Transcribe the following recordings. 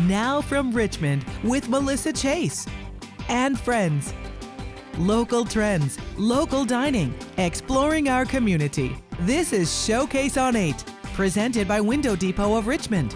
Now from Richmond with Melissa Chase and friends. Local trends, local dining, exploring our community. This is Showcase on 8, presented by Window Depot of Richmond.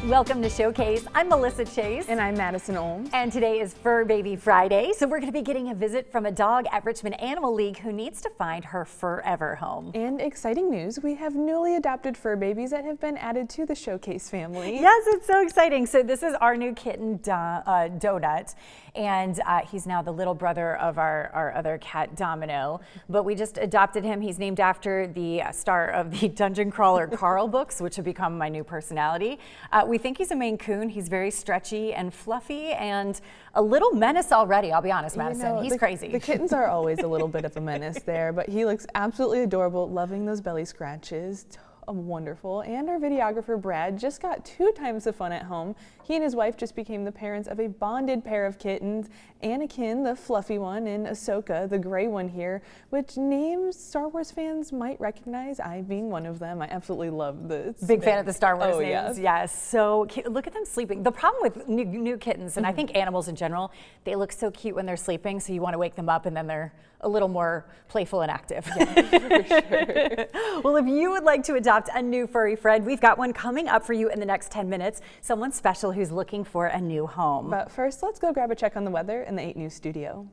Welcome to Showcase. I'm Melissa Chase. And I'm Madison Olms. And today is Fur Baby Friday, so we're going to be getting a visit from a dog at Richmond Animal League who needs to find her forever home. And exciting news, we have newly adopted fur babies that have been added to the Showcase family. Yes, it's so exciting. So this is our new kitten, Donut, and he's now the little brother of our other cat, Domino. But we just adopted him. He's named after the star of the Dungeon Crawler Carl books, which have become my new personality. We think he's a Maine Coon. He's very stretchy and fluffy and a little menace already, I'll be honest, Madison. He's crazy. The kittens are always a little bit of a menace there, but he looks absolutely adorable, loving those belly scratches. Wonderful. And our videographer Brad just got 2 times the fun at home. He and his wife just became the parents of a bonded pair of kittens, Anakin, the fluffy one, and Ahsoka, the gray one here, which names Star Wars fans might recognize, I being one of them. I absolutely love this. Big fan of the Star Wars names. Yes. Yes. So cute. Look at them sleeping. The problem with new kittens, and I think animals in general, they look so cute when they're sleeping, so you want to wake them up and then they're a little more playful and active. Yeah, for sure. Well, if you would like to adopt a new furry friend, we've got one coming up for you in the next 10 minutes. Someone special who's looking for a new home. But first, let's go grab a check on the weather in the 8 News studio.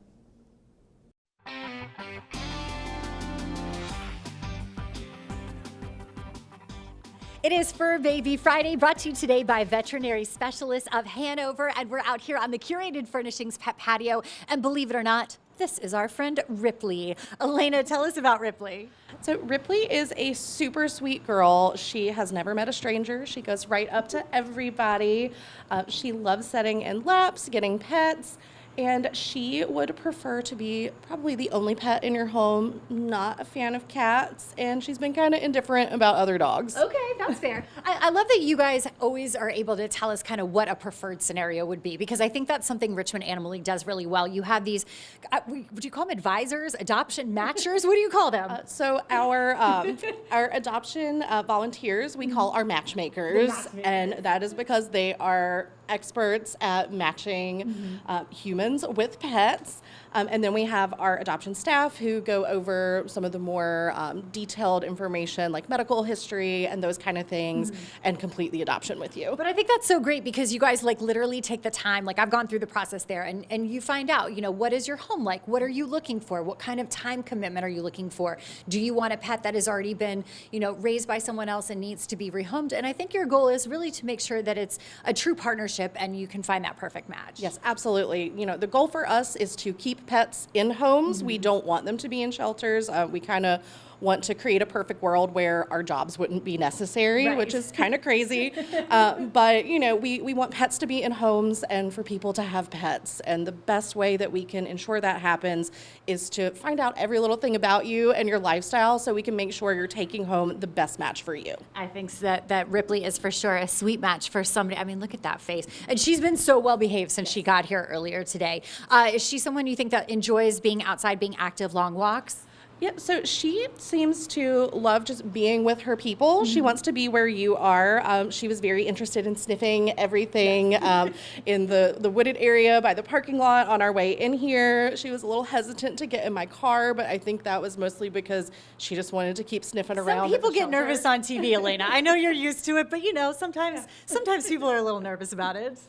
It is Fur Baby Friday, brought to you today by Veterinary Specialists of Hanover, and we're out here on the Curated Furnishings Pet Patio, and believe it or not, this is our friend Ripley. Elena, tell us about Ripley. So Ripley is a super sweet girl. She has never met a stranger. She goes right up to everybody. She loves sitting in laps, getting pets, and she would prefer to be probably the only pet in your home, not a fan of cats, and she's been kind of indifferent about other dogs. Okay, that's fair. I love that you guys always are able to tell us kind of what a preferred scenario would be, because I think that's something Richmond Animal League does really well. You have these, would you call them advisors, adoption matchers? What do you call them? So our adoption volunteers, we call our matchmakers, and that is because they are experts at matching humans with pets. And then we have our adoption staff who go over some of the more detailed information like medical history and those kind of things and complete the adoption with you. But I think that's so great because you guys like literally take the time, like I've gone through the process there, and you find out, you know, what is your home like? What are you looking for? What kind of time commitment are you looking for? Do you want a pet that has already been, you know, raised by someone else and needs to be rehomed? And I think your goal is really to make sure that it's a true partnership and you can find that perfect match. Yes, absolutely. You know, the goal for us is to keep pets in homes. We don't want them to be in shelters. We kind of want to create a perfect world where our jobs wouldn't be necessary, Right. which is kind of crazy. But, you know, we want pets to be in homes and for people to have pets. And the best way that we can ensure that happens is to find out every little thing about you and your lifestyle so we can make sure you're taking home the best match for you. I think that Ripley is for sure a sweet match for somebody. I mean, look at that face. And she's been so well behaved since she got here earlier today. Is she someone you think that enjoys being outside, being active, long walks? Yeah, so she seems to love just being with her people. She wants to be where you are. She was very interested in sniffing everything in the wooded area by the parking lot on our way in here. She was a little hesitant to get in my car, but I think that was mostly because she just wanted to keep sniffing around. Some people at the get shelter. nervous on TV, Elena. I know you're used to it, but you know, sometimes people are a little nervous about it.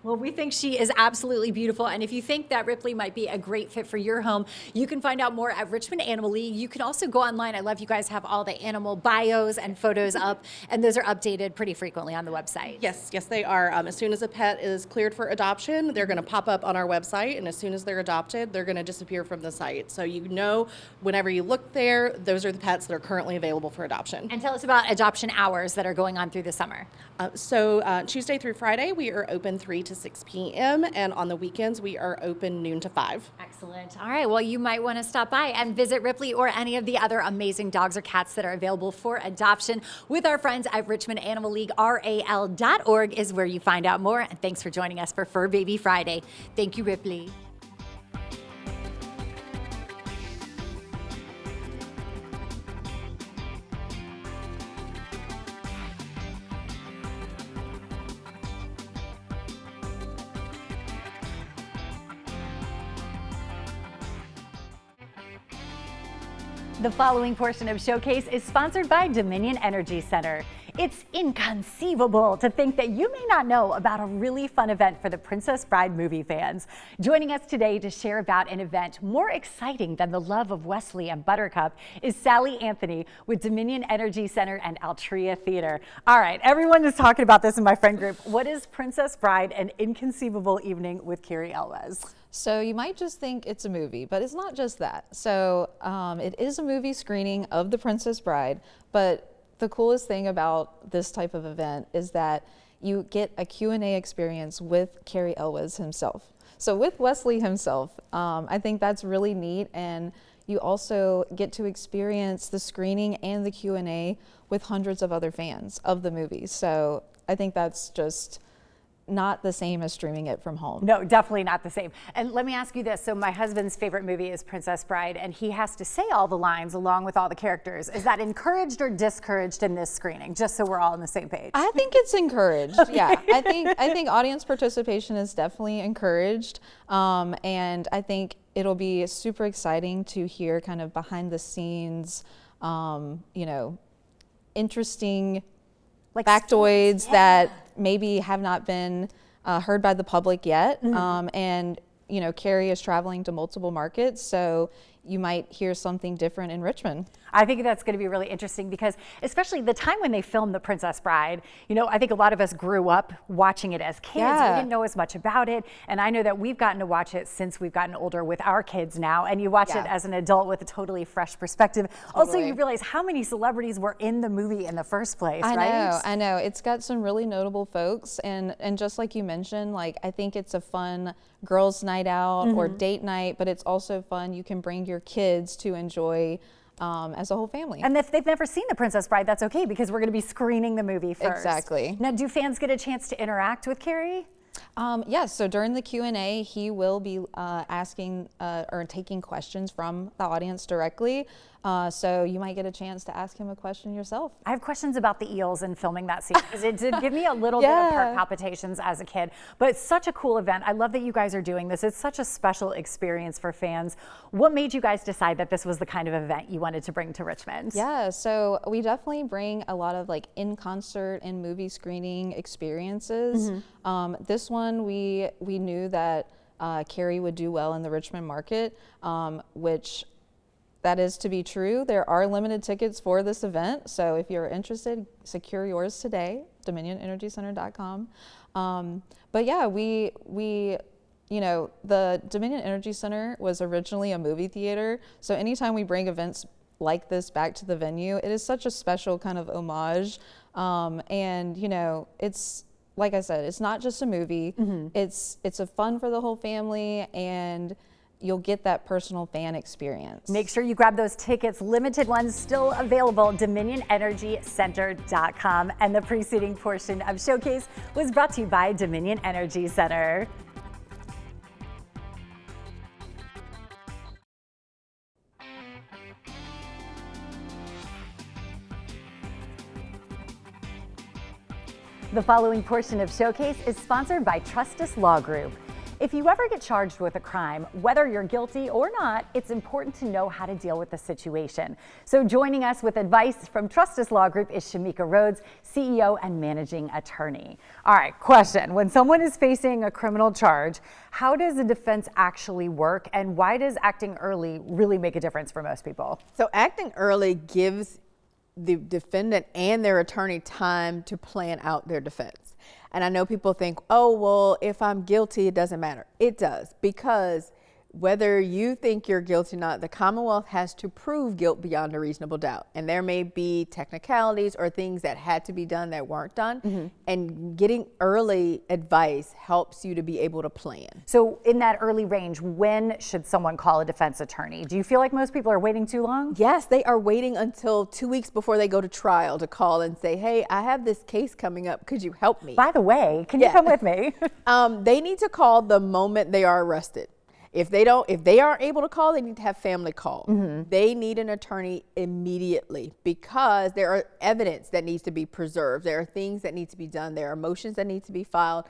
Well, we think she is absolutely beautiful, and if you think that Ripley might be a great fit for your home, you can find out more at Richmond Animal League. You can also go online. I love you guys have all the animal bios and photos up, and those are updated pretty frequently on the website. Yes, they are. As soon as a pet is cleared for adoption, they're going to pop up on our website, and as soon as they're adopted, they're going to disappear from the site. So you know, whenever you look there, those are the pets that are currently available for adoption. And tell us about adoption hours that are going on through the summer. So Tuesday through Friday, we are open 3 to 6 p.m. and on the weekends, we are open noon to 5. Excellent. All right. Well, you might want to stop by and visit Ripley or any of the other amazing dogs or cats that are available for adoption with our friends at Richmond Animal League. RAL.org is where you find out more. And thanks for joining us for Fur Baby Friday. Thank you, Ripley. The following portion of Showcase is sponsored by Dominion Energy Center. It's inconceivable to think that you may not know about a really fun event for the Princess Bride movie fans. Joining us today to share about an event more exciting than the love of Wesley and Buttercup is Sally Anthony with Dominion Energy Center and Altria Theater. All right, everyone is talking about this in my friend group. What is Princess Bride, an inconceivable evening with Carrie Elwes? So you might just think it's a movie, but it's not just that. So it is a movie screening of The Princess Bride, but the coolest thing about this type of event is that you get a Q&A experience with Carrie Elwes himself. So with Wesley himself, I think that's really neat, and you also get to experience the screening and the Q&A with hundreds of other fans of the movie. So I think that's just not the same as streaming it from home. No, definitely not the same. And let me ask you this. So my husband's favorite movie is Princess Bride, and he has to say all the lines along with all the characters. Is that encouraged or discouraged in this screening? Just so we're all on the same page. I think it's encouraged. Okay. Yeah, I think audience participation is definitely encouraged. And I think it'll be super exciting to hear kind of behind the scenes, interesting factoids that maybe have not been heard by the public yet. And Carrie is traveling to multiple markets, so you might hear something different in Richmond. I think that's going to be really interesting because especially the time when they filmed The Princess Bride, I think a lot of us grew up watching it as kids. Yeah. We didn't know as much about it. And I know that we've gotten to watch it since we've gotten older with our kids now. And you watch it as an adult with a totally fresh perspective. Also, you realize how many celebrities were in the movie in the first place, right? I know. It's got some really notable folks. And just like you mentioned, I think it's a fun girls' night out or date night, but it's also fun. You can bring your kids to enjoy as a whole family. And if they've never seen The Princess Bride, that's okay because we're going to be screening the movie first. Exactly. Now, do fans get a chance to interact with Carrie? Yes, so during the Q&A, he will be asking or taking questions from the audience directly. So you might get a chance to ask him a question yourself. I have questions about the eels and filming that scene because it did give me a little bit of heart palpitations as a kid. But it's such a cool event. I love that you guys are doing this. It's such a special experience for fans. What made you guys decide that this was the kind of event you wanted to bring to Richmond? Yeah, so we definitely bring a lot of in-concert and movie screening experiences. This one, we knew that Carrie would do well in the Richmond market, which that is to be true. There are limited tickets for this event, so if you're interested, secure yours today, dominionenergycenter.com. But yeah, the Dominion Energy Center was originally a movie theater, so anytime we bring events like this back to the venue, it is such a special kind of homage. And it's, like I said, it's not just a movie. It's a fun for the whole family, and you'll get that personal fan experience. Make sure you grab those tickets. Limited ones still available. DominionEnergyCenter.com. And the preceding portion of Showcase was brought to you by Dominion Energy Center. The following portion of Showcase is sponsored by Trustus Law Group. If you ever get charged with a crime, whether you're guilty or not, it's important to know how to deal with the situation. So joining us with advice from Trustus Law Group is Shamika Rhodes, CEO and Managing Attorney. All right, question. When someone is facing a criminal charge, how does the defense actually work, and why does acting early really make a difference for most people? So acting early gives the defendant and their attorney time to plan out their defense. And I know people think, oh, well, if I'm guilty, it doesn't matter. It does, because whether you think you're guilty or not, the Commonwealth has to prove guilt beyond a reasonable doubt. And there may be technicalities or things that had to be done that weren't done. And getting early advice helps you to be able to plan. So in that early range, when should someone call a defense attorney? Do you feel like most people are waiting too long? Yes, they are waiting until 2 weeks before they go to trial to call and say, hey, I have this case coming up. Could you help me? By the way, can you come with me? They need to call the moment they are arrested. If they aren't able to call, they need to have family call. They need an attorney immediately because there are evidence that needs to be preserved. There are things that need to be done. There are motions that need to be filed.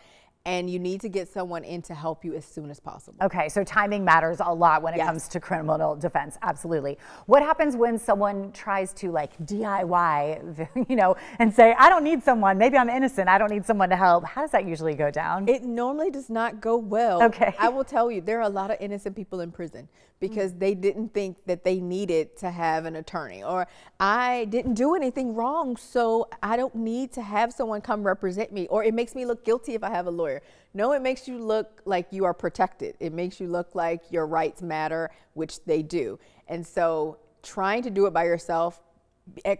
and you need to get someone in to help you as soon as possible. Okay, so timing matters a lot when it comes to criminal defense. Absolutely. What happens when someone tries to like DIY, and say, I don't need someone, maybe I'm innocent, I don't need someone to help? How does that usually go down? It normally does not go well. Okay. I will tell you, there are a lot of innocent people in prison because they didn't think that they needed to have an attorney, or I didn't do anything wrong, so I don't need to have someone come represent me, or it makes me look guilty if I have a lawyer. No, it makes you look like you are protected. It makes you look like your rights matter, which they do. And so trying to do it by yourself,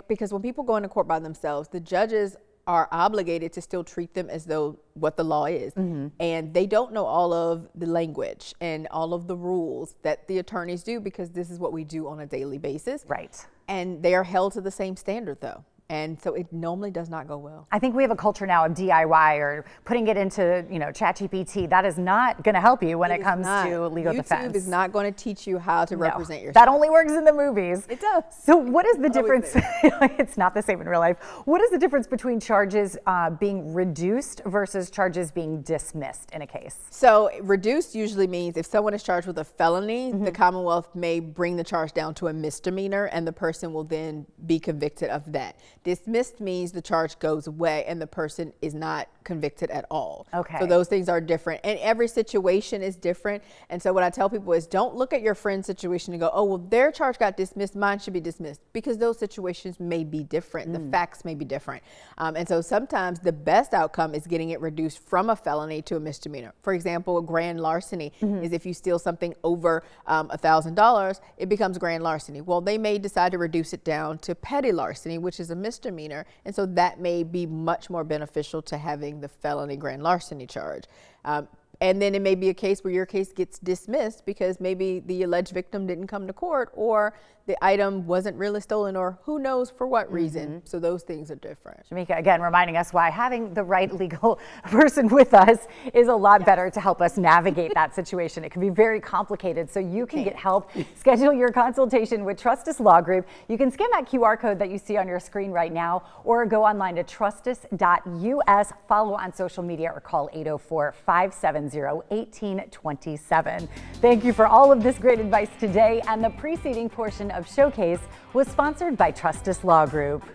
because when people go into court by themselves, the judges are obligated to still treat them as though what the law is. And they don't know all of the language and all of the rules that the attorneys do, because this is what we do on a daily basis. Right. And they are held to the same standard though. And so it normally does not go well. I think we have a culture now of DIY or putting it into, ChatGPT. That is not going to help you when it comes to legal defense. YouTube is not going to teach you how to represent yourself. That only works in the movies. It does. So what is the difference? It's not the same in real life. What is the difference between charges being reduced versus charges being dismissed in a case? So reduced usually means if someone is charged with a felony, the Commonwealth may bring the charge down to a misdemeanor, and the person will then be convicted of that. Dismissed means the charge goes away and the person is not convicted at all. Okay. So those things are different, and every situation is different. And so what I tell people is, don't look at your friend's situation and go, oh, well, their charge got dismissed, mine should be dismissed, because those situations may be different. The facts may be different. And so sometimes the best outcome is getting it reduced from a felony to a misdemeanor. For example, a grand larceny is if you steal something over $1,000, it becomes grand larceny. Well, they may decide to reduce it down to petty larceny, which is a misdemeanor. And so that may be much more beneficial to having the felony grand larceny charge. And then it may be a case where your case gets dismissed because maybe the alleged victim didn't come to court, or the item wasn't really stolen, or who knows for what reason. So those things are different. Shamika, again, reminding us why having the right legal person with us is a lot better to help us navigate that situation. It can be very complicated, so you can get help. Schedule your consultation with Trustus Law Group. You can scan that QR code that you see on your screen right now, or go online to trustus.us, follow on social media, or call 804-570-1827. Thank you for all of this great advice today, and the preceding portion of Showcase was sponsored by Trustus Law Group.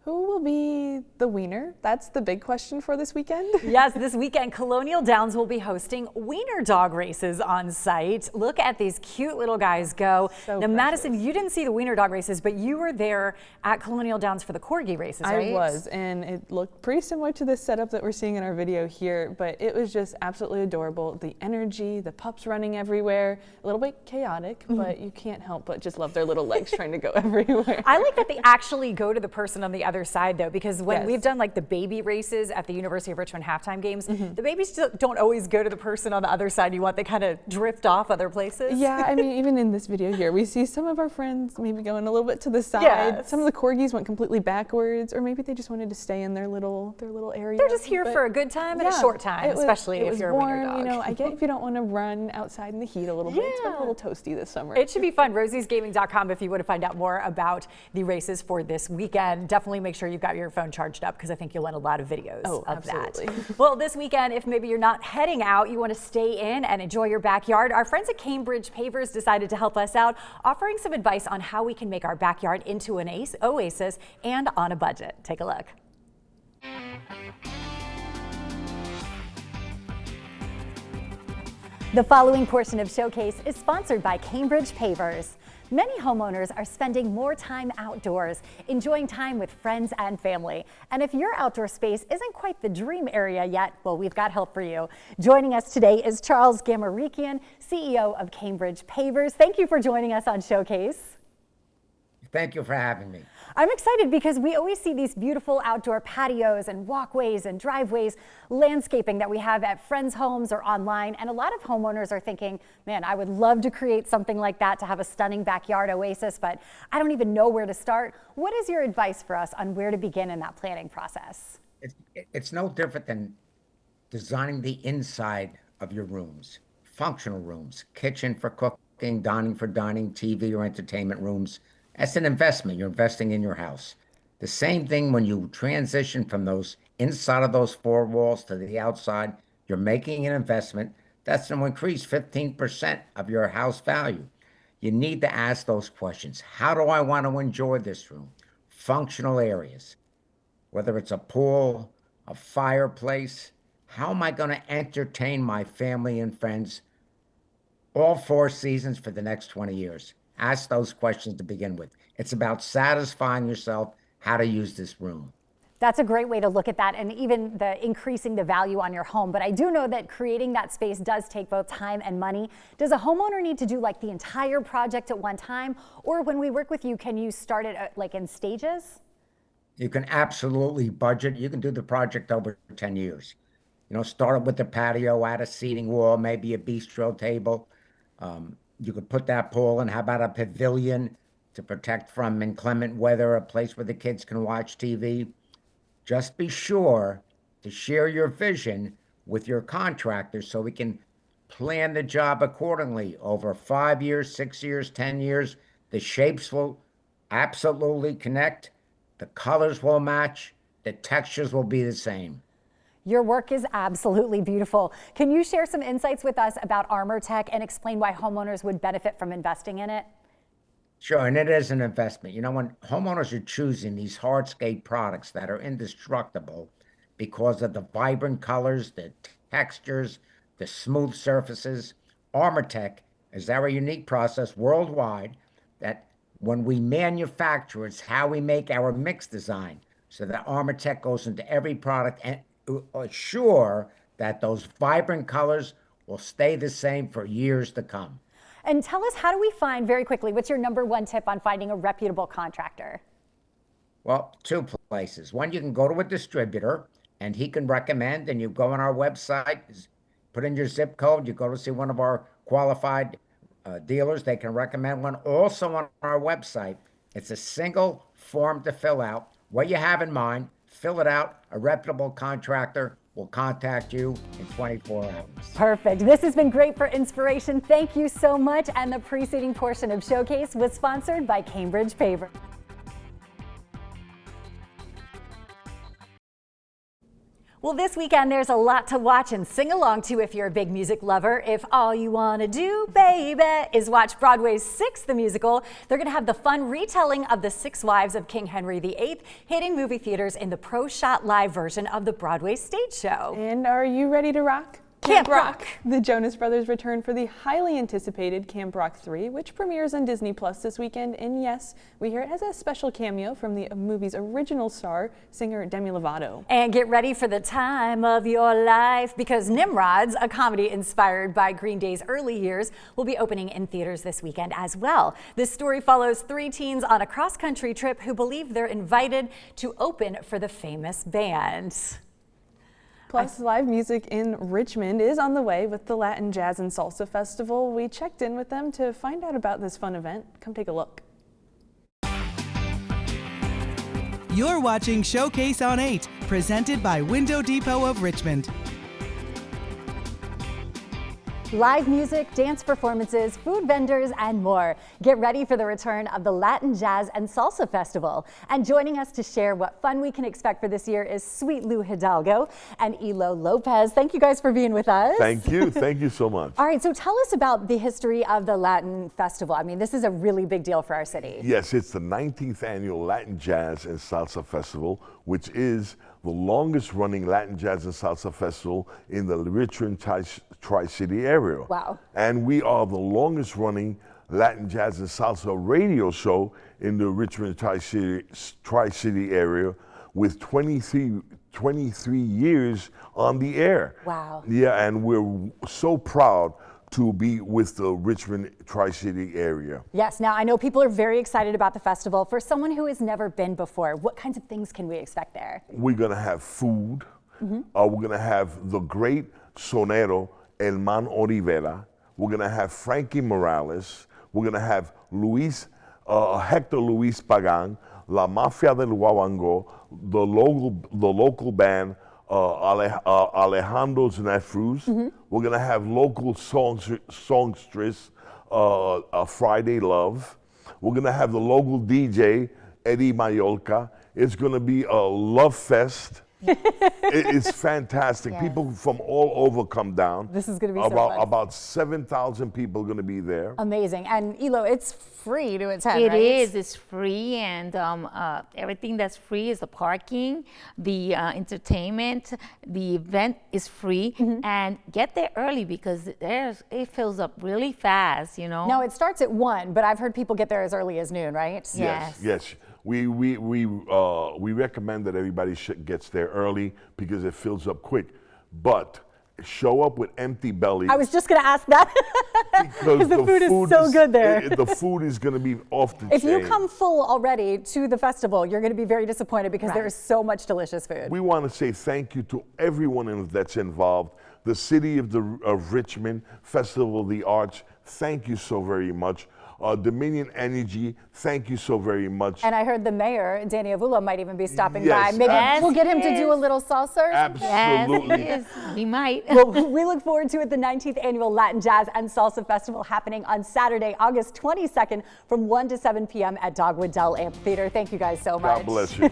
Who will be the wiener? That's the big question for this weekend. Yes, this weekend, Colonial Downs will be hosting wiener dog races on site. Look at these cute little guys go. So now, precious. Madison, you didn't see the wiener dog races, but you were there at Colonial Downs for the corgi races, right? I was, and it looked pretty similar to this setup that we're seeing in our video here, but it was just absolutely adorable. The energy, the pups running everywhere, a little bit chaotic, but you can't help but just love their little legs trying to go everywhere. I like that they actually go to the person on the other side, though, because when we've done like the baby races at the University of Richmond halftime games, the babies don't always go to the person on the other side you want. They kind of drift off other places. Yeah, I mean, even in this video here, we see some of our friends maybe going a little bit to the side. Yes. Some of the corgis went completely backwards, or maybe they just wanted to stay in their little area. They're just here for a good time and a short time, especially if you're a wiener dog. You know, I get if you don't want to run outside in the heat a little bit. It's been a little toasty this summer. It should be fun. rosiesgaming.com if you want to find out more about the races for this weekend. Definitely make sure you've got your phone charged up, because I think you'll want a lot of videos of that. Well, this weekend, if maybe you're not heading out, you want to stay in and enjoy your backyard, our friends at Cambridge Pavers decided to help us out, offering some advice on how we can make our backyard into an oasis and on a budget. Take a look. The following portion of Showcase is sponsored by Cambridge Pavers. Many homeowners are spending more time outdoors, enjoying time with friends and family. And if your outdoor space isn't quite the dream area yet, well, we've got help for you. Joining us today is Charles Gamarikian, CEO of Cambridge Pavers. Thank you for joining us on Showcase. Thank you for having me. I'm excited because we always see these beautiful outdoor patios and walkways and driveways, landscaping that we have at friends' homes or online. And a lot of homeowners are thinking, man, I would love to create something like that to have a stunning backyard oasis, but I don't even know where to start. What is your advice for us on where to begin in that planning process? It's no different than designing the inside of your rooms, functional rooms, kitchen for cooking, dining for dining, TV or entertainment rooms. That's an investment. You're investing in your house. The same thing when you transition from those inside of those four walls to the outside, you're making an investment. That's going to increase 15% of your house value. You need to ask those questions. How do I want to enjoy this room? Functional areas, whether it's a pool, a fireplace. How am I going to entertain my family and friends all 4 seasons for the next 20 years? Ask those questions to begin with. It's about satisfying yourself how to use this room. That's a great way to look at that, and even the increasing the value on your home. But I do know that creating that space does take both time and money. Does a homeowner need to do like the entire project at one time? Or when we work with you, can you start it like in stages? You can absolutely budget. You can do the project over 10 years. Start with the patio, add a seating wall, maybe a bistro table. You could put that pool in. How about a pavilion to protect from inclement weather, a place where the kids can watch TV? Just be sure to share your vision with your contractor so we can plan the job accordingly over 5 years, 6 years, 10 years. The shapes will absolutely connect. The colors will match. The textures will be the same. Your work is absolutely beautiful. Can you share some insights with us about ArmorTech and explain why homeowners would benefit from investing in it? Sure, and it is an investment. When homeowners are choosing these hardscape products that are indestructible because of the vibrant colors, the textures, the smooth surfaces, ArmorTech is our unique process worldwide that when we manufacture, it's how we make our mix design so that ArmorTech goes into every product and assure that those vibrant colors will stay the same for years to come. And tell us, how do we find, very quickly, what's your number one tip on finding a reputable contractor? Well, 2 places. One, you can go to a distributor and he can recommend, and you go on our website, put in your zip code, you go to see one of our qualified dealers, they can recommend one. Also on our website, it's a single form to fill out. What you have in mind, fill it out. A reputable contractor will contact you in 24 hours. Perfect. This has been great for inspiration. Thank you so much. And the preceding portion of Showcase was sponsored by Cambridge Paver. Well, this weekend there's a lot to watch and sing along to if you're a big music lover. If all you want to do, baby, is watch Broadway's Six the Musical, they're going to have the fun retelling of the 6 Wives of King Henry VIII hitting movie theaters in the Pro Shot Live version of the Broadway stage show. And are you ready to rock? Camp Rock! The Jonas Brothers return for the highly anticipated Camp Rock 3, which premieres on Disney Plus this weekend. And yes, we hear it has a special cameo from the movie's original star, singer Demi Lovato. And get ready for the time of your life, because Nimrods, a comedy inspired by Green Day's early years, will be opening in theaters this weekend as well. This story follows 3 teens on a cross-country trip who believe they're invited to open for the famous band. Plus, live music in Richmond is on the way with the Latin Jazz and Salsa Festival. We checked in with them to find out about this fun event. Come take a look. You're watching Showcase on 8, presented by Window Depot of Richmond. Live music, dance performances, food vendors, and more. Get ready for the return of the Latin Jazz and Salsa Festival. And joining us to share what fun we can expect for this year is Sweet Lou Hidalgo and Elo Lopez. Thank you guys for being with us. Thank you. Thank you so much. All right, so tell us about the history of the Latin Festival. I mean, this is a really big deal for our city. Yes, it's the 19th annual Latin Jazz and Salsa Festival, which is the longest running Latin Jazz and Salsa Festival in the Richmond Tri-City area. Wow. And we are the longest running Latin Jazz and Salsa radio show in the Richmond Tri-City area with 23 years on the air. Wow. Yeah, and we're so proud to be with the Richmond Tri-City area. Yes, now I know people are very excited about the festival. For someone who has never been before, what kinds of things can we expect there? We're gonna have food. We're gonna have the great sonero, El Man Olivera. We're gonna have Frankie Morales. We're gonna have Hector Luis Pagan, La Mafia del Guabango, the local band, Alejandro's Nefrus. We're gonna have local songstress, Friday Love. We're going to have the local DJ, Eddie Mayolka. It's going to be a love fest. It's fantastic. Yes. People from all over come down. This is going to be so fun. About 7,000 people are going to be there. Amazing. And Elo, it's free to attend, It right? is. It's free, and everything that's free is the parking, the entertainment. The event is free, and get there early because it fills up really fast. You know. No, it starts at 1, but I've heard people get there as early as noon, right? Yes. Yes. We recommend that everybody gets there early because it fills up quick. But show up with empty bellies. I was just going to ask that because the food is so good there. The food is going to be off the chain. If you come full already to the festival, you're going to be very disappointed because there is so much delicious food. We want to say thank you to everyone that's involved. The City of Richmond, Festival of the Arts, thank you so very much. Dominion Energy, thank you so very much. And I heard the mayor, Danny Avula, might even be stopping Yes, by. Maybe we'll get him to yes. do a little salsa. Absolutely. Yes, we might. Well, we look forward to it. The 19th Annual Latin Jazz and Salsa Festival happening on Saturday, August 22nd from 1 to 7 p.m. at Dogwood Dell Amphitheater. Thank you guys so much. God bless you.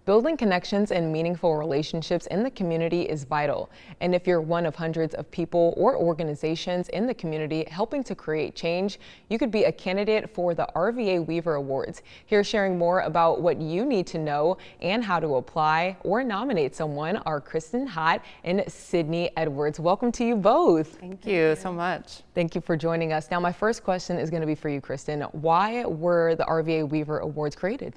Building connections and meaningful relationships in the community is vital. And if you're one of hundreds of people or organizations in the community helping to create change, you could be a candidate for the RVA Weaver Awards. Here sharing more about what you need to know and how to apply or nominate someone are Kristen Hott and Sydney Edwards. Welcome to you both. Thank you so much. Thank you for joining us. Now, my first question is going to be for you, Kristen. Why were the RVA Weaver Awards created?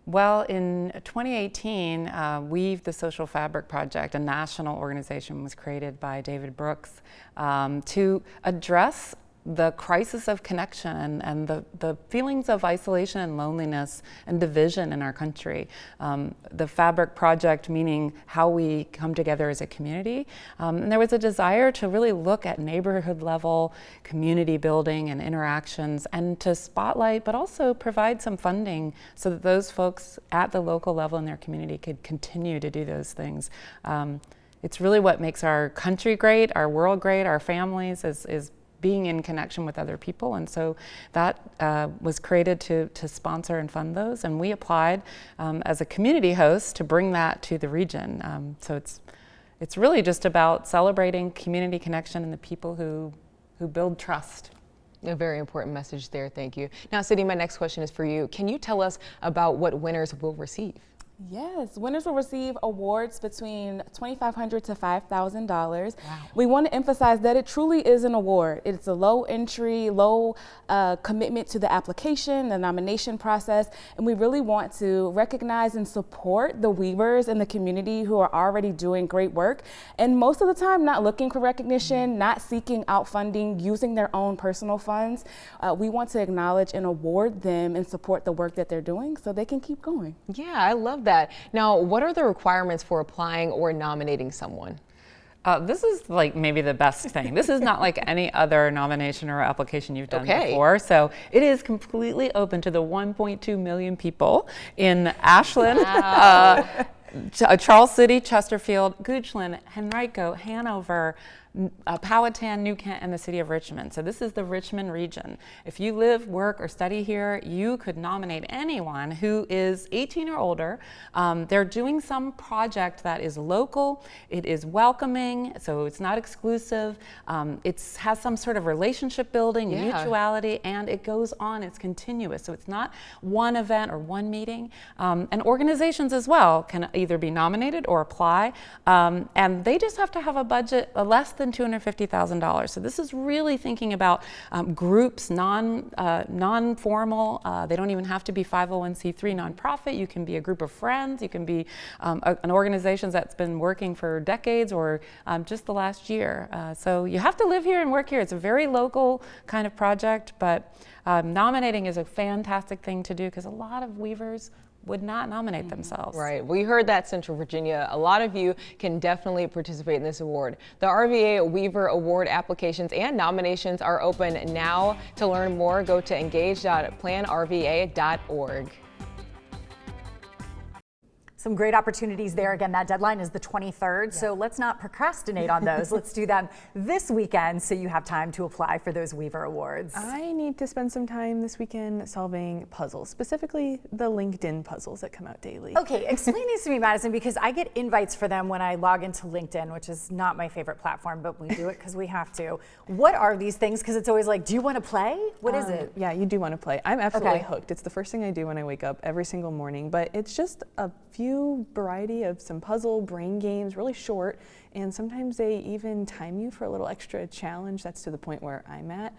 Well, in 2018, Weave the Social Fabric Project, a national organization, was created by David Brooks to address the crisis of connection and the feelings of isolation and loneliness and division in our country. The Fabric Project meaning how we come together as a community. And there was a desire to really look at neighborhood level community building and interactions and to spotlight, but also provide some funding so that those folks at the local level in their community could continue to do those things. It's really what makes our country great, our world great, our families is being in connection with other people, and so that was created to sponsor and fund those, and we applied as a community host to bring that to the region. So it's really just about celebrating community connection and the people who build trust. A very important message there, thank you. Now, Sydney, my next question is for you. Can you tell us about what winners will receive? Yes, winners will receive awards between $2,500 to $5,000. Wow. We want to emphasize that it truly is an award. It's a low entry, low commitment to the application, the nomination process, and we really want to recognize and support the weavers in the community who are already doing great work, and most of the time not looking for recognition, not seeking out funding, using their own personal funds. We want to acknowledge and award them and support the work that they're doing so they can keep going. Yeah, I love that. Now, what are the requirements for applying or nominating someone? This is like maybe the best thing. This is not like any other nomination or application you've done before. So it is completely open to the 1.2 million people in Ashland, Charles City, Chesterfield, Goochland, Henrico, Hanover, Powhatan, New Kent, and the city of Richmond. So this is the Richmond region. If you live, work, or study here, you could nominate anyone who is 18 or older. They're doing some project that is local, it is welcoming, so it's not exclusive. It has some sort of relationship building, mutuality, and it goes on, it's continuous. So it's not one event or one meeting. And organizations as well can either be nominated or apply. And they just have to have a budget less than $250,000. So this is really thinking about groups, non-formal. They don't even have to be 501c3 nonprofit. You can be a group of friends. You can be an organization that's been working for decades or just the last year. So you have to live here and work here. It's a very local kind of project, but nominating is a fantastic thing to do because a lot of weavers would not nominate themselves. Right. We heard that, Central Virginia. A lot of you can definitely participate in this award. The RVA Weaver Award applications and nominations are open now. To learn more, go to engage.planrva.org. Some great opportunities there. Again, that deadline is the 23rd, so let's not procrastinate on those. Let's do them this weekend so you have time to apply for those Weaver Awards. I need to spend some time this weekend solving puzzles, specifically the LinkedIn puzzles that come out daily. Okay, explain these to me, Madison, because I get invites for them when I log into LinkedIn, which is not my favorite platform, but we do it because we have to. What are these things? Because it's always like, do you want to play? What is it? Yeah, you do want to play. I'm absolutely Okay. hooked. It's the first thing I do when I wake up every single morning, but it's just a few variety of some puzzle brain games, really short, and sometimes they even time you for a little extra challenge. That's to the point where I'm at.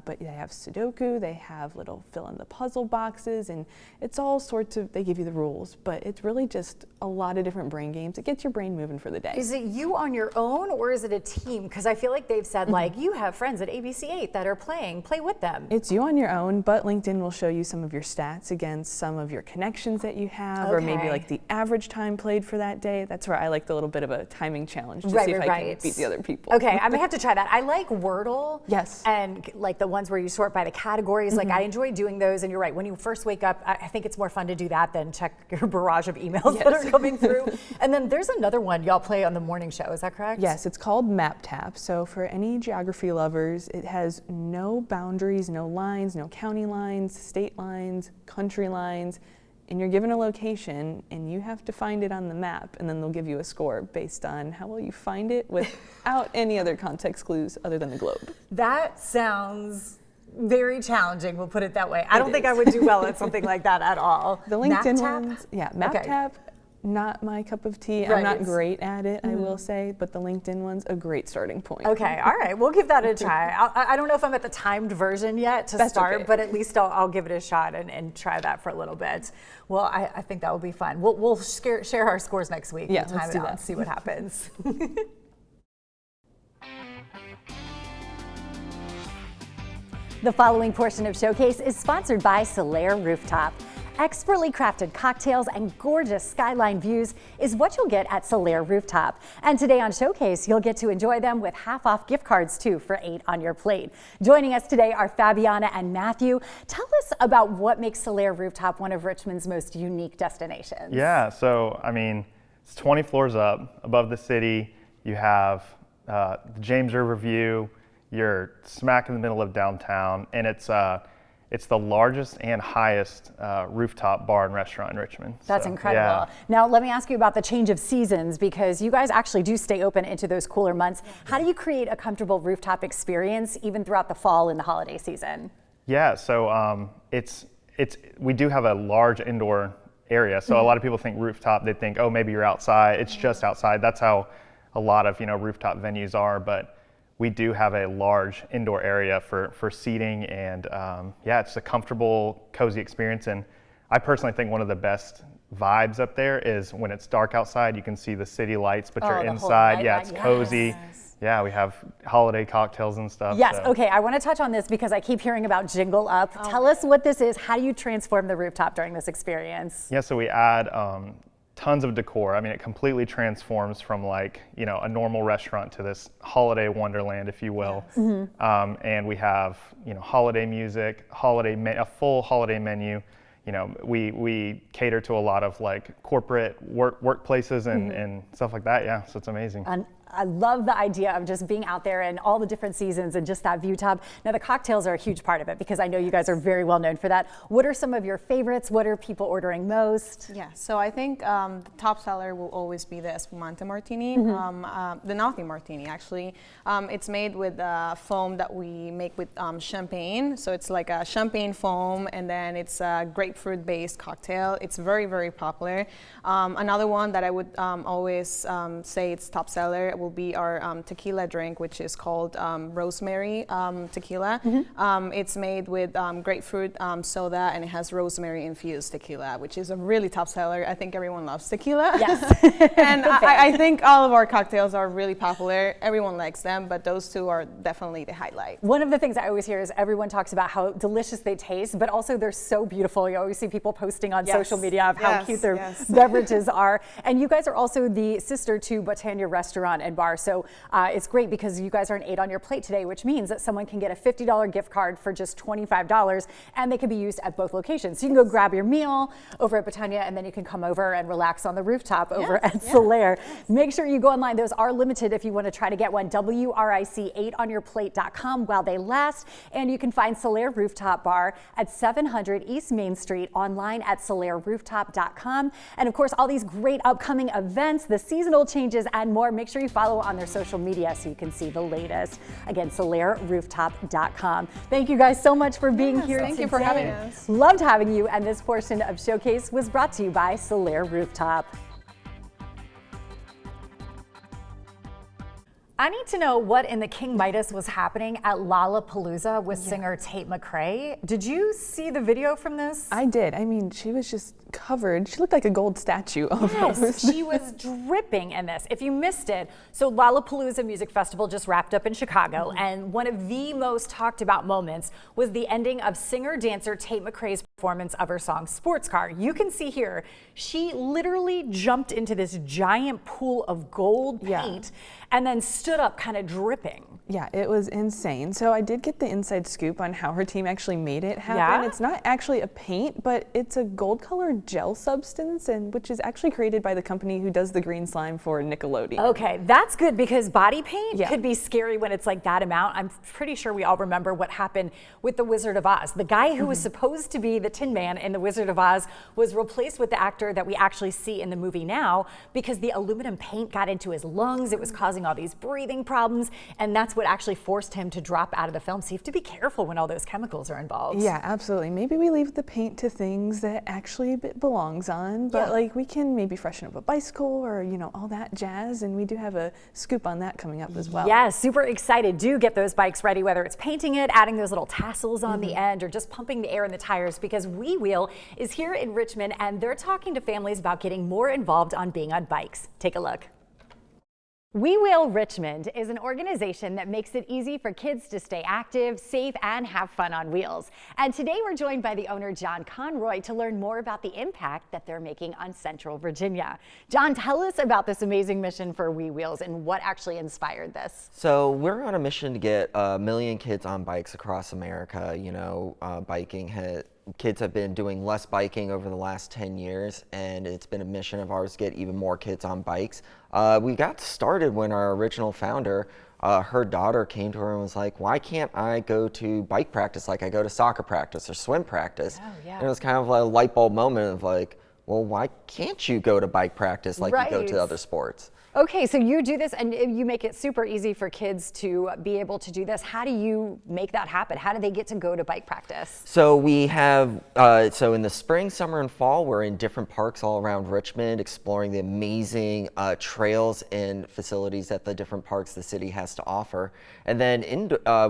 But they have Sudoku, they have little fill in the puzzle boxes, and it's all sorts of, they give you the rules, but it's really just a lot of different brain games. It gets your brain moving for the day. Is it you on your own or is it a team? Because I feel like they've said like, you have friends at ABC8 that are playing, play with them. It's you on your own, but LinkedIn will show you some of your stats against some of your connections that you have, or maybe like the average time played for that day. That's where I like the little bit of a timing challenge to see if I can beat the other people. Okay, I may have to try that. I like Wordle. Yes. And like the ones where you sort by the categories. Like I enjoy doing those, and you're right. When you first wake up, I think it's more fun to do that than check your barrage of emails that are coming through. And then there's another one y'all play on the morning show. Is that correct? Yes, it's called Map Tap. So for any geography lovers, it has no boundaries, no lines, no county lines, state lines, country lines. And you're given a location and you have to find it on the map, and then they'll give you a score based on how well you find it without any other context clues other than the globe. That sounds very challenging, we'll put it that way. I don't think I would do well at something like that at all. The LinkedIn ones, Map Tap, not my cup of tea. I'm not great at it, I will say, but the LinkedIn one's a great starting point. Okay, all right, we'll give that a try. I don't know if I'm at the timed version yet to start, but at least I'll give it a shot and try that for a little bit. Well, I think that will be fun. We'll share our scores next week. Yeah, we'll time let's it do out that. and see what happens. The following portion of Showcase is sponsored by Solaire Rooftop. Expertly crafted cocktails and gorgeous skyline views is what you'll get at Solaire Rooftop. And today on Showcase, you'll get to enjoy them with half-off gift cards too for 8 on your plate. Joining us today are Fabiana and Matthew. Tell us about what makes Solaire Rooftop one of Richmond's most unique destinations. Yeah, so I mean, it's 20 floors up above the city. You have the James River view. You're smack in the middle of downtown, and it's the largest and highest rooftop bar and restaurant in Richmond. That's So, incredible. yeah. Now, let me ask you about the change of seasons, because you guys actually do stay open into those cooler months. How do you create a comfortable rooftop experience even throughout the fall and the holiday season? Yeah, so we do have a large indoor area. So a lot of people think rooftop, they think, oh, maybe you're outside. It's just outside. That's how a lot of rooftop venues are, but we do have a large indoor area for seating, and it's a comfortable, cozy experience. And I personally think one of the best vibes up there is when it's dark outside, you can see the city lights, but you're inside. Yeah, it's cozy. Yeah, we have holiday cocktails and stuff. Yes, so. okay, I want to touch on this because I keep hearing about Jingle Up. Tell us what this is. How do you transform the rooftop during this experience? Yeah, so we add tons of decor. I mean, it completely transforms from like, a normal restaurant to this holiday wonderland, if you will. And we have, holiday music, a full holiday menu. We cater to a lot of like corporate workplaces and stuff like that. Yeah, so it's amazing. I love the idea of just being out there and all the different seasons and just that view top. Now the cocktails are a huge part of it because I know you guys are very well known for that. What are some of your favorites? What are people ordering most? Yeah, so I think the top seller will always be the Espumante Martini, the Nothing Martini actually. It's made with foam that we make with champagne. So it's like a champagne foam, and then it's a grapefruit based cocktail. It's very, very popular. Another one that I would always say it's top seller will be our tequila drink, which is called rosemary tequila. It's made with grapefruit soda, and it has rosemary infused tequila, which is a really top seller. I think everyone loves tequila. Yes. And I think all of our cocktails are really popular. Everyone likes them, but those two are definitely the highlight. One of the things I always hear is everyone talks about how delicious they taste, but also they're so beautiful. You always see people posting on social media of how cute their beverages are. And you guys are also the sister to Botania Restaurant and Bar. So it's great because you guys are an 8 on your plate today, which means that someone can get a $50 gift card for just $25, and they can be used at both locations. So you can go grab your meal over at Botania, and then you can come over and relax on the rooftop over at Solaire. Make sure you go online. Those are limited if you want to try to get one. WRIC8onyourplate.com while they last. And you can find Solaire Rooftop Bar at 700 East Main Street, online at solaireRooftop.com. And of course, all these great upcoming events, the seasonal changes, and more. Make sure you follow on their social media so you can see the latest. Again, solaireRooftop.com. Thank you guys so much for being here today. Thank you for having us. Loved having you. And this portion of Showcase was brought to you by Solaire Rooftop. I need to know what in the King Midas was happening at Lollapalooza with singer Tate McCrae. Did you see the video from this? I did. I mean, she was just covered. She looked like a gold statue almost. Yes, she was dripping in this. If you missed it, so Lollapalooza Music Festival just wrapped up in Chicago, and one of the most talked about moments was the ending of singer-dancer Tate McCrae's performance of her song Sports Car. You can see here, she literally jumped into this giant pool of gold paint and then stood up kind of dripping. Yeah, it was insane. So I did get the inside scoop on how her team actually made it happen. Yeah? It's not actually a paint, but it's a gold-colored gel substance, and which is actually created by the company who does the green slime for Nickelodeon. Okay, that's good because body paint could be scary when it's like that amount. I'm pretty sure we all remember what happened with The Wizard of Oz. The guy who was supposed to be the Tin Man in The Wizard of Oz was replaced with the actor that we actually see in the movie now because the aluminum paint got into his lungs. It was causing all these breathing problems, and that's what actually forced him to drop out of the film. So you have to be careful when all those chemicals are involved. Yeah, absolutely. Maybe we leave the paint to things that actually it belongs on, but like we can maybe freshen up a bicycle or, you know, all that jazz, and we do have a scoop on that coming up as well. Yeah, super excited. Do get those bikes ready, whether it's painting it, adding those little tassels on the end, or just pumping the air in the tires, because We Wheel is here in Richmond, and they're talking to families about getting more involved on being on bikes. Take a look. We Wheel Richmond is an organization that makes it easy for kids to stay active, safe, and have fun on wheels. And today we're joined by the owner, John Conroy, to learn more about the impact that they're making on Central Virginia. John, tell us about this amazing mission for We Wheels and what actually inspired this. So we're on a mission to get 1 million kids on bikes across America. You know, kids have been doing less biking over the last 10 years, and it's been a mission of ours to get even more kids on bikes. We got started when our original founder, her daughter came to her and was like, why can't I go to bike practice like I go to soccer practice or swim practice? Oh, yeah. And it was kind of like a light bulb moment of like, well, why can't you go to bike practice like you go to other sports? Okay, so you do this and you make it super easy for kids to be able to do this. How do you make that happen? How do they get to go to bike practice? So we have, so in the spring, summer, and fall, we're in different parks all around Richmond, exploring the amazing trails and facilities that the different parks the city has to offer. And then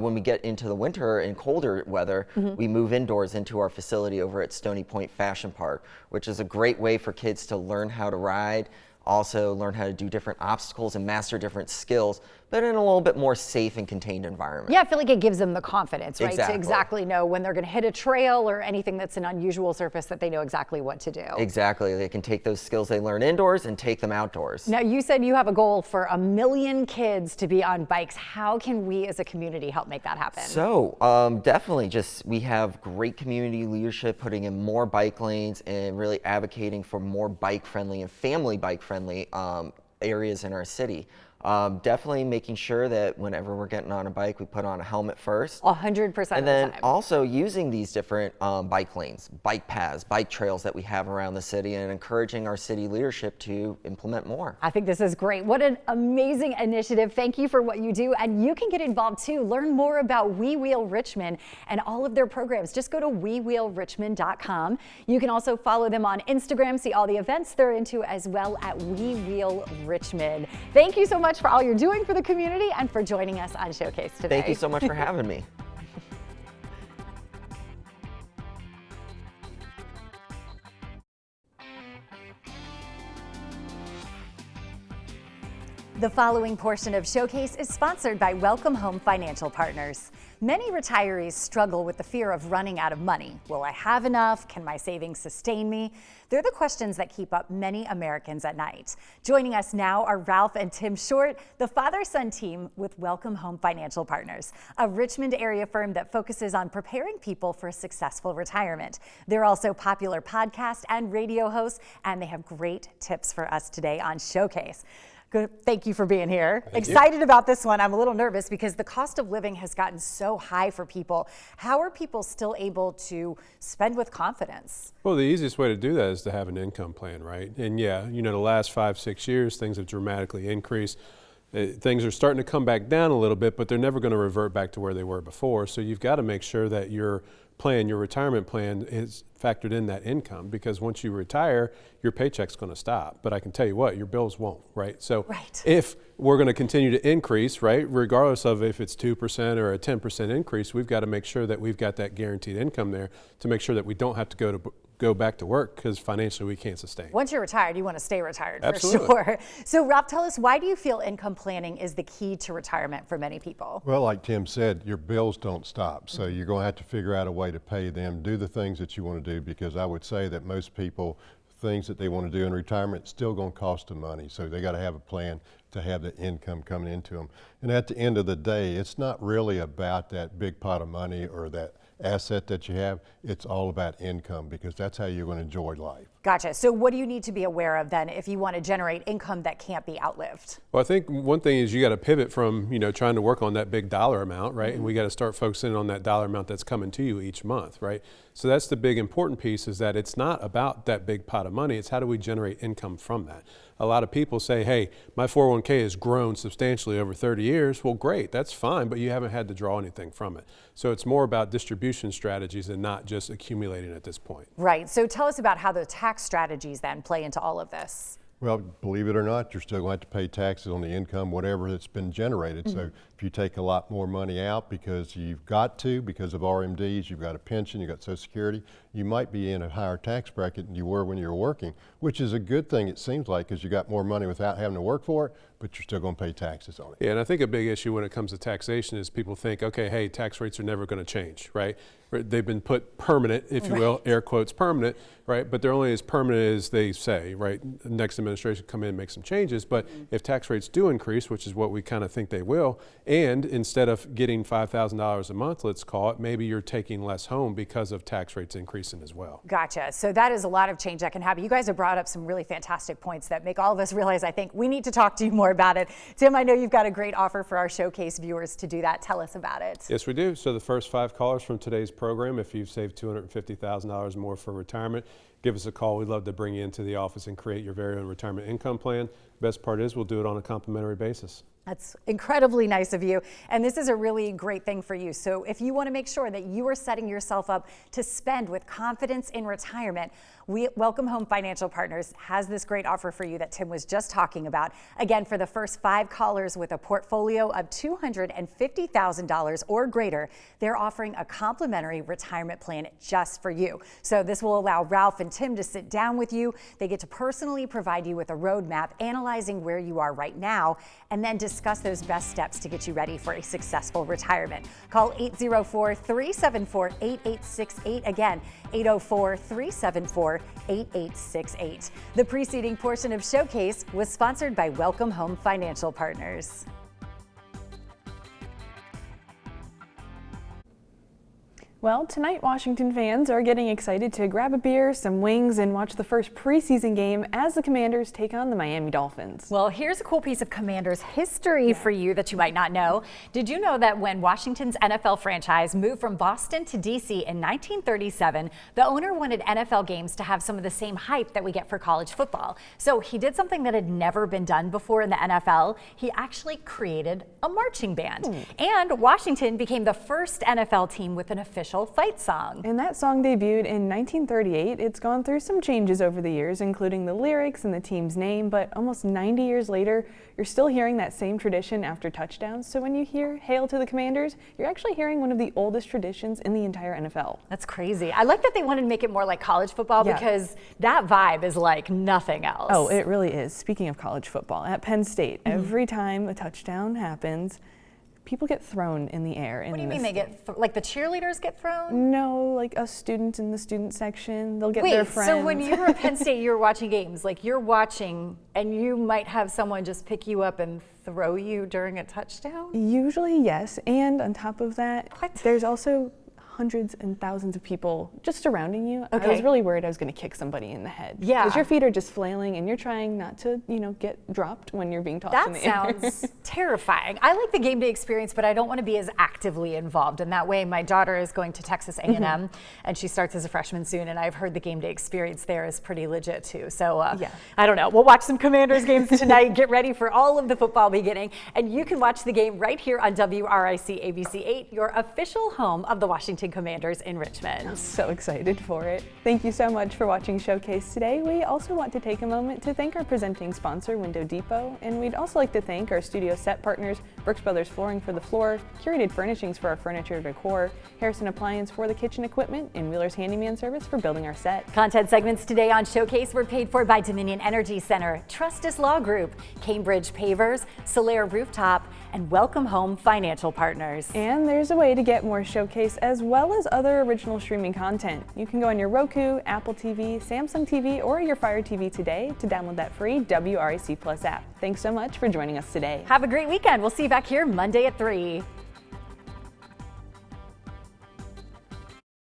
when we get into the winter and colder weather, we move indoors into our facility over at Stony Point Fashion Park, which is a great way for kids to learn how to ride, also learn how to do different obstacles and master different skills, but in a little bit more safe and contained environment. Yeah, I feel like it gives them the confidence, right? Exactly. To exactly know when they're going to hit a trail or anything that's an unusual surface, that they know exactly what to do. Exactly. They can take those skills they learn indoors and take them outdoors. Now, you said you have a goal for 1 million kids to be on bikes. How can we as a community help make that happen? So definitely we have great community leadership putting in more bike lanes and really advocating for more bike friendly and family bike friendly areas in our city. Definitely making sure that whenever we're getting on a bike, we put on a helmet first. 100% of the time. And then also using these different bike lanes, bike paths, bike trails that we have around the city, and encouraging our city leadership to implement more. I think this is great. What an amazing initiative. Thank you for what you do. And you can get involved too. Learn more about We Wheel Richmond and all of their programs. Just go to WeWheelRichmond.com. You can also follow them on Instagram, see all the events they're into, as well at We Wheel Richmond. Thank you so much much for all you're doing for the community and for joining us on Showcase today. Thank you so much for having me. The following portion of Showcase is sponsored by Welcome Home Financial Partners. Many retirees struggle with the fear of running out of money. Will I have enough? Can my savings sustain me? They're the questions that keep up many Americans at night. Joining us now are Ralph and Tim Short, the father-son team with Welcome Home Financial Partners, a Richmond area firm that focuses on preparing people for a successful retirement. They're also popular podcast and radio hosts, and they have great tips for us today on Showcase. Good. Thank you for being here. Excited about this one. I'm a little nervous because the cost of living has gotten so high for people. How are people still able to spend with confidence? Well, the easiest way to do that is to have an income plan, right? And yeah, you know, the last 5-6 years, things have dramatically increased. Things are starting to come back down a little bit, but they're never going to revert back to where they were before. So you've got to make sure that your plan, your retirement plan, is factored in that income, because once you retire, your paycheck's going to stop. But I can tell you what, your bills won't, right? So if we're going to continue to increase, right, regardless of if it's 2% or a 10% increase, we've got to make sure that we've got that guaranteed income there to make sure that we don't have to go back to work, because financially we can't sustain. Once you're retired, you want to stay retired. Absolutely. For sure. So Ralph, tell us, why do you feel income planning is the key to retirement for many people? Well, like Tim said, your bills don't stop. So you're going to have to figure out a way to pay them, do the things that you want to do, because I would say that most people, things that they want to do in retirement still going to cost them money. So they got to have a plan to have the income coming into them. And at the end of the day, it's not really about that big pot of money or that asset that you have. It's all about income, because that's how you're going to enjoy life. Gotcha. So what do you need to be aware of then if you want to generate income that can't be outlived? Well, I think one thing is you got to pivot from, you know, trying to work on that big dollar amount, right? And we got to start focusing on that dollar amount that's coming to you each month, right? So that's the big important piece, is that it's not about that big pot of money. It's how do we generate income from that? A lot of people say, hey, my 401k has grown substantially over 30 years. Well, great, that's fine, but you haven't had to draw anything from it. So it's more about distribution strategies and not just accumulating at this point. Right. So tell us about how the tax strategies then play into all of this. Well, believe it or not, you're still going to have to pay taxes on the income, whatever that's been generated. Mm-hmm. So if you take a lot more money out because you've got to, because of RMDs, you've got a pension, you've got Social Security, you might be in a higher tax bracket than you were when you were working, which is a good thing, it seems like, because you got more money without having to work for it, but you're still going to pay taxes on it. Yeah, and I think a big issue when it comes to taxation is people think, okay, hey, tax rates are never going to change, right? They've been put permanent, if you will, air quotes permanent, right? But they're only as permanent as they say, right? The next administration come in and make some changes, but if tax rates do increase, which is what we kind of think they will, and instead of getting $5,000 a month, let's call it, maybe you're taking less home because of tax rates increasing as well. Gotcha. So that is a lot of change that can happen. You guys have brought up some really fantastic points that make all of us realize, I think, we need to talk to you more about it. Tim, I know you've got a great offer for our Showcase viewers to do that. Tell us about it. Yes, we do. So the first 5 callers from today's program, if you've saved $250,000 more for retirement, give us a call. We'd love to bring you into the office and create your very own retirement income plan. Best part is we'll do it on a complimentary basis. That's incredibly nice of you. And this is a really great thing for you. So if you want to make sure that you are setting yourself up to spend with confidence in retirement, Welcome Home Financial Partners has this great offer for you that Tim was just talking about. Again, for the first 5 callers with a portfolio of $250,000 or greater, they're offering a complimentary retirement plan just for you. So this will allow Ralph and Tim to sit down with you. They get to personally provide you with a roadmap analyzing where you are right now, and then discuss those best steps to get you ready for a successful retirement. Call 804-374-8868. Again, 804-374-8868. The preceding portion of Showcase was sponsored by Welcome Home Financial Partners. Well, tonight Washington fans are getting excited to grab a beer, some wings, and watch the first preseason game as the Commanders take on the Miami Dolphins. Well, here's a cool piece of Commanders history for you that you might not know. Did you know that when Washington's NFL franchise moved from Boston to DC in 1937, the owner wanted NFL games to have some of the same hype that we get for college football? So he did something that had never been done before in the NFL. He actually created a marching band. And Washington became the first NFL team with an official official fight song. And that song debuted in 1938. It's gone through some changes over the years, including the lyrics and the team's name, but almost 90 years later, you're still hearing that same tradition after touchdowns. So when you hear Hail to the Commanders, you're actually hearing one of the oldest traditions in the entire NFL. That's crazy. I like that they wanted to make it more like college football because that vibe is like nothing else. Oh, it really is. Speaking of college football, at Penn State, every time a touchdown happens, people get thrown in the air. What do you mean they get, like the cheerleaders get thrown? No, like us students in the student section, they'll get their friends. So when you were at Penn State, you were watching games, like you're watching and you might have someone just pick you up and throw you during a touchdown? Usually, yes. And on top of that, there's also hundreds and thousands of people just surrounding you. Okay. I was really worried I was going to kick somebody in the head. Yeah. Because your feet are just flailing and you're trying not to, get dropped when you're being tossed in the air. That sounds terrifying. I like the game day experience, but I don't want to be as actively involved. And that way, my daughter is going to Texas A&M, and she starts as a freshman soon. And I've heard the game day experience there is pretty legit too. So I don't know. We'll watch some Commanders games tonight. Get ready for all of the football beginning, and you can watch the game right here on WRIC ABC 8, your official home of the Washington Commanders in Richmond. I'm so excited for it. Thank you so much for watching Showcase today. We also want to take a moment to thank our presenting sponsor, Window Depot, and we'd also like to thank our studio set partners, Brooks Brothers Flooring for the floor, Curated Furnishings for our furniture decor, Harrison Appliance for the kitchen equipment, and Wheeler's Handyman Service for building our set. Content segments today on Showcase were paid for by Dominion Energy Center, Trustis Law Group, Cambridge Pavers, Solaire Rooftop, and Welcome Home Financial Partners. And there's a way to get more Showcase as well as other original streaming content. You can go on your Roku, Apple TV, Samsung TV, or your Fire TV today to download that free WRIC Plus app. Thanks so much for joining us today. Have a great weekend. We'll see you back here Monday at 3.